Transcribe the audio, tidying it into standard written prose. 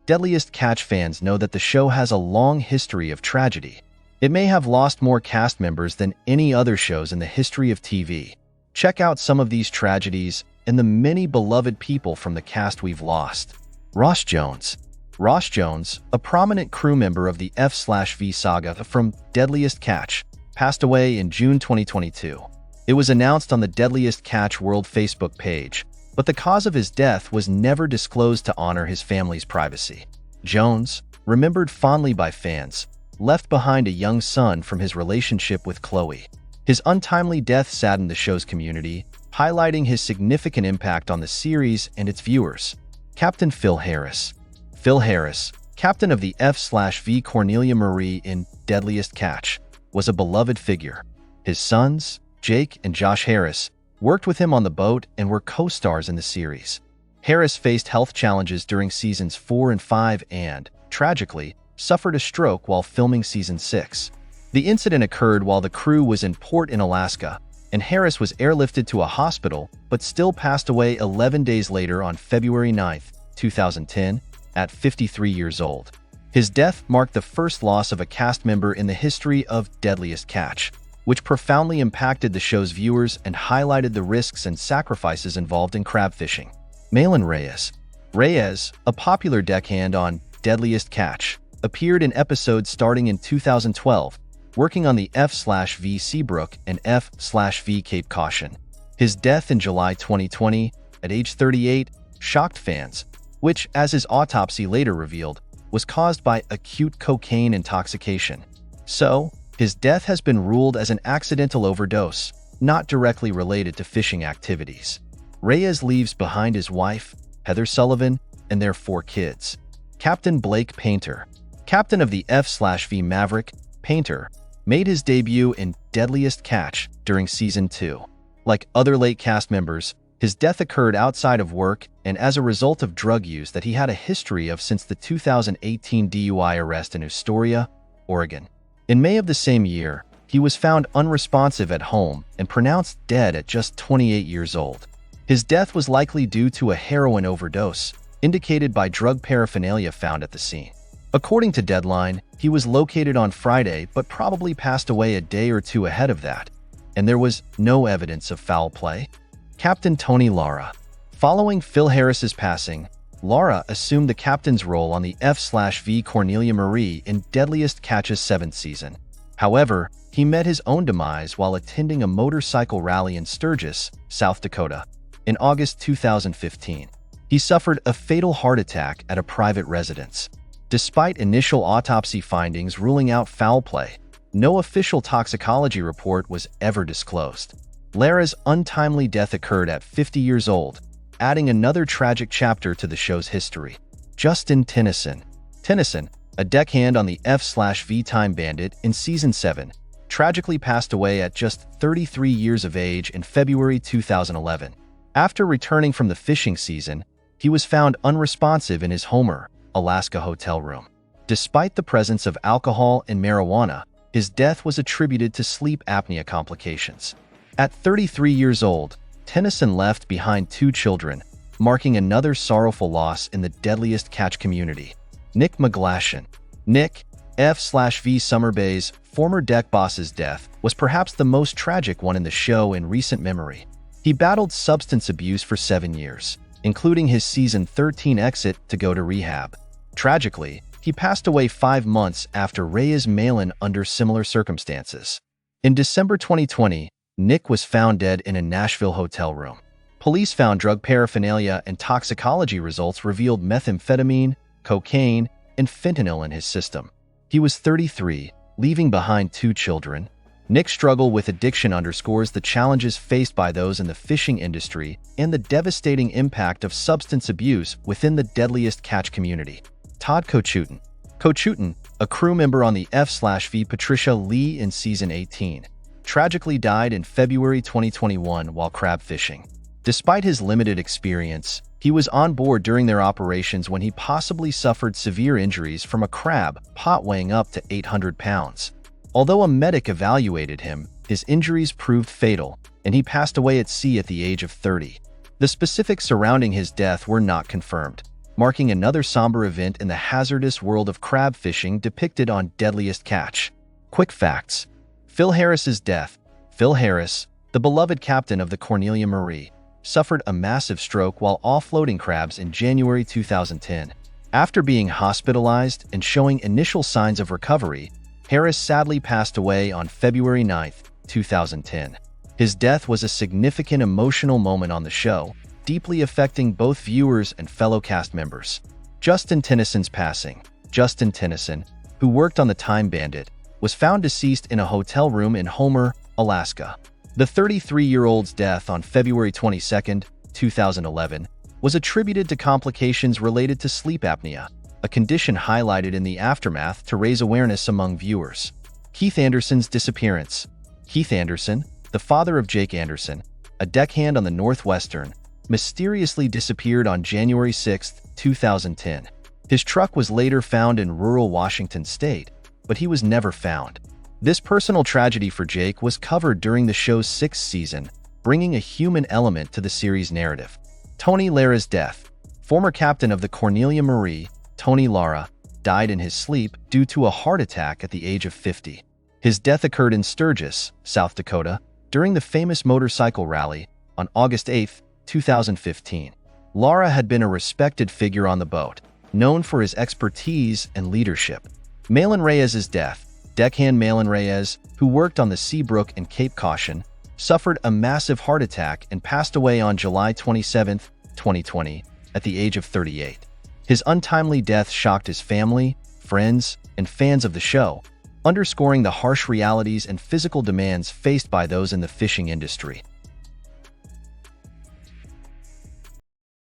Deadliest Catch fans know that the show has a long history of tragedy. It may have lost more cast members than any other shows in the history of TV. Check out some of these tragedies and the many beloved people from the cast we've lost. Ross Jones. Ross Jones, a prominent crew member of the F/V saga from Deadliest Catch, passed away in June 2022. It was announced on the Deadliest Catch World Facebook page, but the cause of his death was never disclosed to honor his family's privacy. Jones, remembered fondly by fans, left behind a young son from his relationship with Chloe. His untimely death saddened the show's community, highlighting his significant impact on the series and its viewers. Captain Phil Harris. Phil Harris, captain of the F/V Cornelia Marie in Deadliest Catch, was a beloved figure. His sons, Jake and Josh Harris, worked with him on the boat and were co-stars in the series. Harris faced health challenges during seasons 4 and 5 and, tragically, suffered a stroke while filming season 6. The incident occurred while the crew was in port in Alaska, and Harris was airlifted to a hospital but still passed away 11 days later on February 9, 2010, at 53 years old. His death marked the first loss of a cast member in the history of Deadliest Catch, which profoundly impacted the show's viewers and highlighted the risks and sacrifices involved in crab fishing. Malin Reyes. Reyes, a popular deckhand on Deadliest Catch, appeared in episodes starting in 2012, working on the F/V Seabrook and F/V Cape Caution. His death in July 2020, at age 38, shocked fans, which, as his autopsy later revealed, was caused by acute cocaine intoxication. So, his death has been ruled as an accidental overdose, not directly related to fishing activities. Reyes leaves behind his wife, Heather Sullivan, and their 4 kids. Captain Blake Painter. Captain of the F/V Maverick, Painter made his debut in Deadliest Catch during Season 2. Like other late cast members, his death occurred outside of work and as a result of drug use that he had a history of since the 2018 DUI arrest in Astoria, Oregon. In May of the same year, he was found unresponsive at home and pronounced dead at just 28 years old. His death was likely due to a heroin overdose, indicated by drug paraphernalia found at the scene. According to Deadline, he was located on Friday but probably passed away a day or two ahead of that, and there was no evidence of foul play. Captain Tony Lara. Following Phil Harris's passing, Lara assumed the captain's role on the F/V Cornelia Marie in Deadliest Catch's 7th season. However, he met his own demise while attending a motorcycle rally in Sturgis, South Dakota, in August 2015. He suffered a fatal heart attack at a private residence. Despite initial autopsy findings ruling out foul play, no official toxicology report was ever disclosed. Lara's untimely death occurred at 50 years old, adding another tragic chapter to the show's history. Justin Tennyson. Tennyson, a deckhand on the F/V Time Bandit in Season 7, tragically passed away at just 33 years of age in February 2011. After returning from the fishing season, he was found unresponsive in his Homer, Alaska hotel room. Despite the presence of alcohol and marijuana, his death was attributed to sleep apnea complications. At 33 years old, Tennyson left behind 2 children, marking another sorrowful loss in the Deadliest Catch community. Nick McGlashan. Nick, F/V Summer Bay's former deck boss's death was perhaps the most tragic one in the show in recent memory. He battled substance abuse for 7 years, including his season 13 exit to go to rehab. Tragically, he passed away 5 months after Reyes Malin under similar circumstances. In December 2020, Nick was found dead in a Nashville hotel room. Police found drug paraphernalia and toxicology results revealed methamphetamine, cocaine, and fentanyl in his system. He was 33, leaving behind 2 children. Nick's struggle with addiction underscores the challenges faced by those in the fishing industry and the devastating impact of substance abuse within the Deadliest Catch community. Todd Kochutin. Kochutin, a crew member on the F/V Patricia Lee in Season 18, tragically died in February 2021 while crab fishing. Despite his limited experience, he was on board during their operations when he possibly suffered severe injuries from a crab pot weighing up to 800 pounds. Although a medic evaluated him, his injuries proved fatal, and he passed away at sea at the age of 30. The specifics surrounding his death were not confirmed. marking another somber event in the hazardous world of crab fishing depicted on Deadliest Catch. Quick facts. Phil Harris's death. Phil Harris, the beloved captain of the Cornelia Marie, suffered a massive stroke while offloading crabs in January 2010. After being hospitalized and showing initial signs of recovery, Harris sadly passed away on February 9, 2010. His death was a significant emotional moment on the show, deeply affecting both viewers and fellow cast members. Justin Tennyson's passing. Justin Tennyson, who worked on The Time Bandit, was found deceased in a hotel room in Homer, Alaska. The 33-year-old's death on February 22, 2011, was attributed to complications related to sleep apnea, a condition highlighted in the aftermath to raise awareness among viewers. Keith Anderson's disappearance. Keith Anderson, the father of Jake Anderson, a deckhand on the Northwestern, mysteriously disappeared on January 6, 2010. His truck was later found in rural Washington state, but he was never found. This personal tragedy for Jake was covered during the show's 6th season, bringing a human element to the series' narrative. Tony Lara's death. Former captain of the Cornelia Marie, Tony Lara, died in his sleep due to a heart attack at the age of 50. His death occurred in Sturgis, South Dakota, during the famous motorcycle rally on August 8, 2015. Lara had been a respected figure on the boat, known for his expertise and leadership. Malin Reyes's death. Deckhand Malin Reyes, who worked on the Seabrook and Cape Caution, suffered a massive heart attack and passed away on July 27, 2020, at the age of 38. His untimely death shocked his family, friends, and fans of the show, underscoring the harsh realities and physical demands faced by those in the fishing industry.